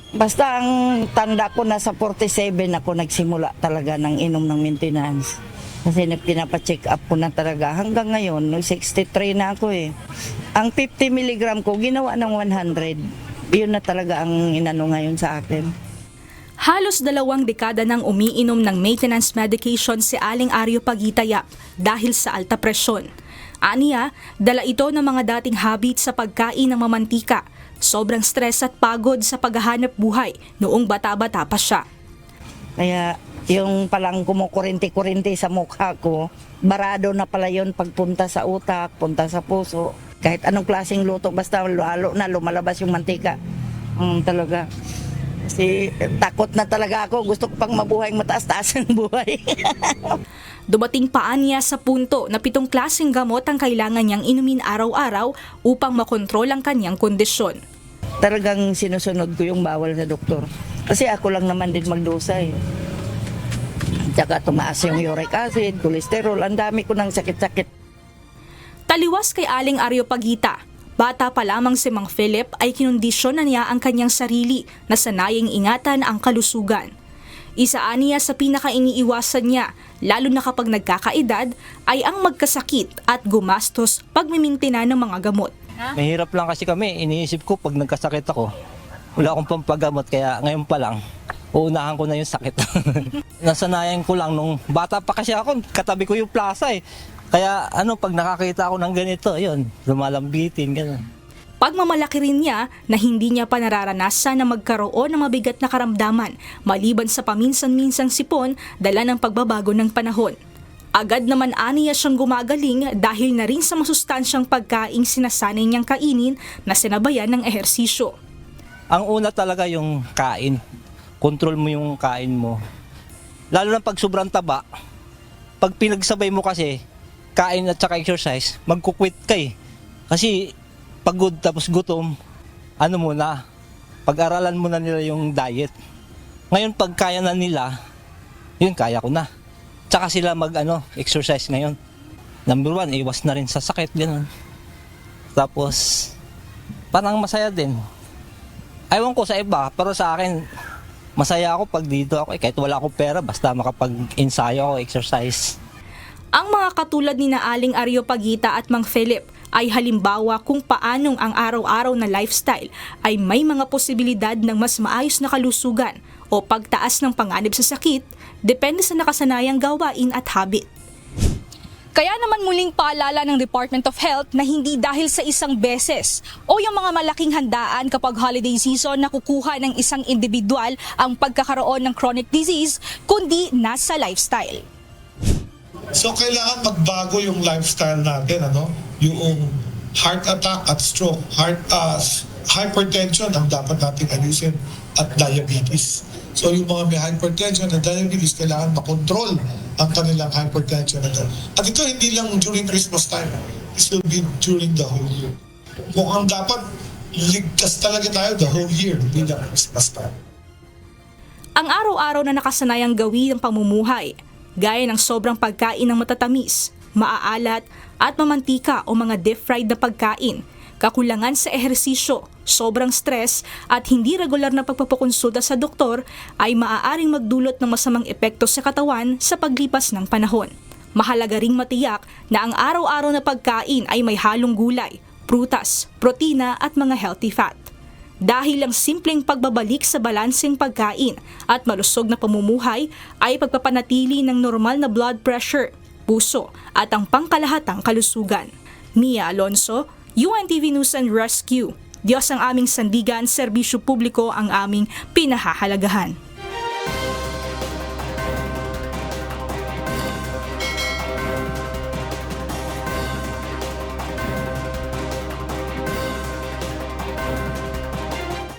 Basta ang tanda ko nasa 47 ako nagsimula talaga ng inom ng maintenance. Kasi pinapacheck up ko na talaga. Hanggang ngayon, 63 na ako eh. Ang 50 mg ko, ginawa ng 100. Yun na talaga ang inano ngayon sa akin. Halos 2 dekada nang umiinom ng maintenance medication si Aling Aryo Pagitayap dahil sa alta presyon. Aniya, dala ito ng mga dating habit sa pagkain ng mamantika, sobrang stress at pagod sa paghahanap buhay noong bata-bata pa siya. Kaya yung palang kumukurinti-kurinti sa mukha ko, barado na pala yun pagpunta sa utak, punta sa puso. Kahit anong klaseng luto, basta lalo na lumalabas yung mantika. Talaga. Kasi takot na talaga ako. Gusto ko pang mabuhay, mataas-taas ang buhay. Dumating pa niya sa punto na 7 klaseng gamot ang kailangan niyang inumin araw-araw upang makontrol ang kanyang kondisyon. Talagang sinusunod ko yung bawal sa doktor. Kasi ako lang naman din magdusa eh. Tsaka tumaas yung uric acid, cholesterol, ang dami ko ng sakit-sakit. Taliwas kay Aling Aryo Pagita, bata pa lamang si Mang Philip ay kinondisyon na niya ang kanyang sarili na sanayang ingatan ang kalusugan. Isa niya sa pinaka-iniiwasan niya, lalo na kapag nagkakaedad, ay ang magkasakit at gumastos pagmimintina ng mga gamot. Mahirap lang kasi kami, iniisip ko pag nagkasakit ako, wala akong pampagamot kaya ngayon pa lang, uunahan ko na yung sakit. Nasanayan ko lang nung bata pa kasi ako, katabi ko yung plaza eh. Kaya pag nakakita ako ng ganito, yun, lumalambitin, gano'n. Pagmamalaki rin niya na hindi niya pa nararanasan na magkaroon ng mabigat na karamdaman maliban sa paminsan-minsang sipon dala ng pagbabago ng panahon. Agad naman aniya siyang gumagaling dahil na rin sa masustansyang pagkaing sinasanay niyang kainin na sinabayan ng ehersisyo. Ang una talaga yung kain. Control mo yung kain mo. Lalo na pag sobrang taba, pag pinagsabay mo kasi, kain at saka exercise, magkukwit ka eh. Kasi pagod tapos gutom, pag-aralan mo na nila yung diet. Ngayon pag kaya na nila, yun kaya ko na. Tsaka sila exercise ngayon. Number 1, iwas na rin sa sakit, gano'n. Tapos, parang masaya din. Ewan ko sa iba, pero sa akin, masaya ako pag dito ako. Kahit wala akong pera, basta makapag-ensayo ako, exercise. Ang mga katulad ni na Aling Aryo Pagita at Mang Philip ay halimbawa kung paanong ang araw-araw na lifestyle ay may mga posibilidad ng mas maayos na kalusugan o pagtaas ng panganib sa sakit depende sa nakasanayang gawain at habit. Kaya naman muling paalala ng Department of Health na hindi dahil sa isang beses o yung mga malaking handaan kapag holiday season na kukuha ng isang individual ang pagkakaroon ng chronic disease, kundi nasa lifestyle. So kailangan magbago yung lifestyle natin, yung heart attack at stroke, hypertension ang dapat nating ayusin at diabetes. So yung mga may hypertension at diabetes, kailangan makontrol ang kanilang hypertension. At ito hindi lang during Christmas time, this will be during the whole year. Kung ang dapat, ligtas talaga tayo the whole year, hindi lang Christmas time. Ang araw-araw na nakasanayang gawin ng pamumuhay, gaya ng sobrang pagkain ng matatamis, maaalat at mamantika o mga deep-fried na pagkain, kakulangan sa ehersisyo, sobrang stress at hindi regular na pagpapakonsulta sa doktor ay maaaring magdulot ng masamang epekto sa katawan sa paglipas ng panahon. Mahalaga ring matiyak na ang araw-araw na pagkain ay may halong gulay, prutas, protina at mga healthy fat. Dahil ang simpleng pagbabalik sa balanseng pagkain at malusog na pamumuhay ay pagpapanatili ng normal na blood pressure, puso at ang pangkalahatang kalusugan. Mia Alonso, UNTV News and Rescue. Diyos ang aming sandigan, serbisyo publiko ang aming pinahahalagahan.